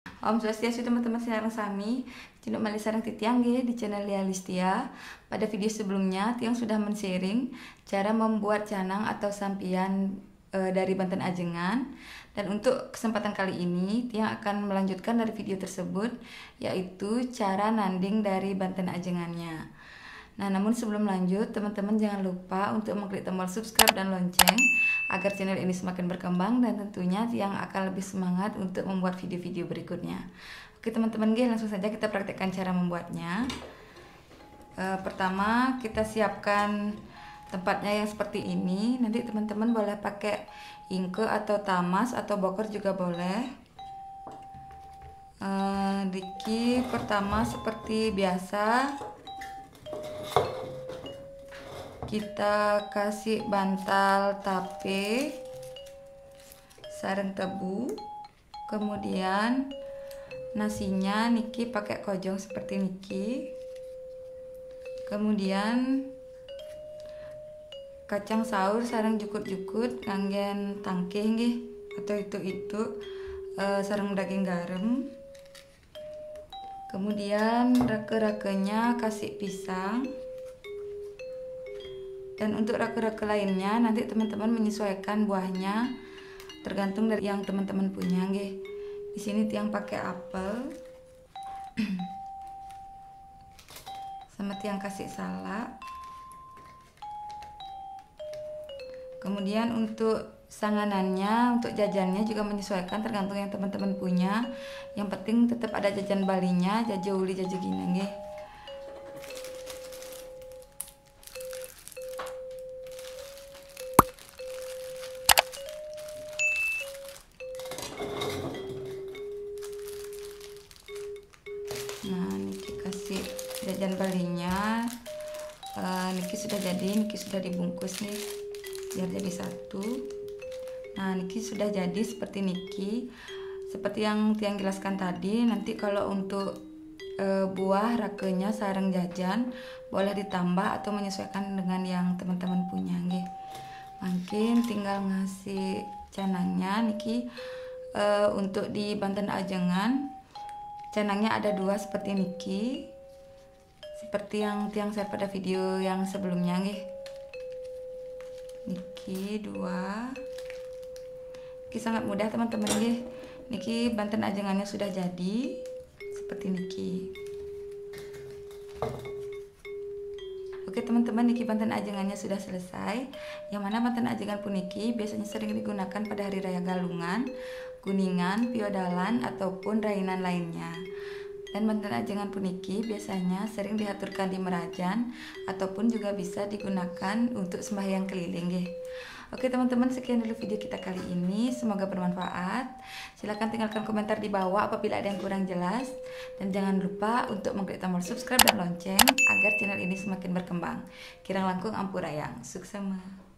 Om Swastiastu teman-teman sareng sami, Cinduk Malih sareng Titiang di channel Lia Listia. Pada video sebelumnya, Tiang sudah men-sharing cara membuat canang atau sampian dari Banten Ajengan. Dan untuk kesempatan kali ini, Tiang akan melanjutkan dari video tersebut, yaitu cara nanding dari Banten Ajengannya. Nah, namun sebelum lanjut, teman-teman jangan lupa untuk mengklik tombol subscribe dan lonceng agar channel ini semakin berkembang dan tentunya Tiang akan lebih semangat untuk membuat video-video berikutnya. Oke teman-teman, langsung saja kita praktekkan cara membuatnya. Pertama, kita siapkan tempatnya yang seperti ini. Nanti teman-teman boleh pakai ingke atau tamas atau boker juga boleh. Diki pertama seperti biasa kita kasih bantal tape sareng tebu, kemudian nasinya niki pakai kojong seperti niki, kemudian kacang saur sareng jukut-jukut nganggen tangke nggih atau itu sareng daging garam, kemudian rake-rakenya kasih pisang. Dan untuk rake-rake lainnya nanti teman-teman menyesuaikan buahnya tergantung dari yang teman-teman punya nggih. Di sini Tiang pakai apel. Sama Tiang kasih salak. Kemudian untuk sanganannya, untuk jajannya juga menyesuaikan tergantung yang teman-teman punya. Yang penting tetap ada jajan balinya, jajo uli jajo gini nggih. Nah, niki kasih jajan balinya. Niki sudah jadi, niki sudah dibungkus nih biar jadi satu. Nah, niki sudah jadi seperti niki. Seperti yang Tiang jelaskan tadi, nanti kalau untuk buah rakenya sareng jajan boleh ditambah atau menyesuaikan dengan yang teman-teman punya nggih. Mungkin tinggal ngasih canangnya niki. Untuk di Banten Ajengan canangnya ada dua seperti niki, seperti yang Tiang share pada video yang sebelumnya nggih. Niki dua. Niki sangat mudah teman-teman nggih. Niki Banten Ajengannya sudah jadi seperti niki. Oke teman-teman, niki Banten Ajengannya sudah selesai. Yang mana Banten Ajengan puniki biasanya sering digunakan pada hari raya Galungan, Kuningan, Piodalan ataupun rainan lainnya. Dan Banten Ajengan puniki biasanya sering diaturkan di merajan ataupun juga bisa digunakan untuk sembahyang keliling nggih. Oke teman-teman, sekian dulu video kita kali ini, semoga bermanfaat. Silahkan tinggalkan komentar di bawah apabila ada yang kurang jelas, dan jangan lupa untuk mengklik tombol subscribe dan lonceng agar channel ini semakin berkembang. Kirang langkung ampurayang, suksema.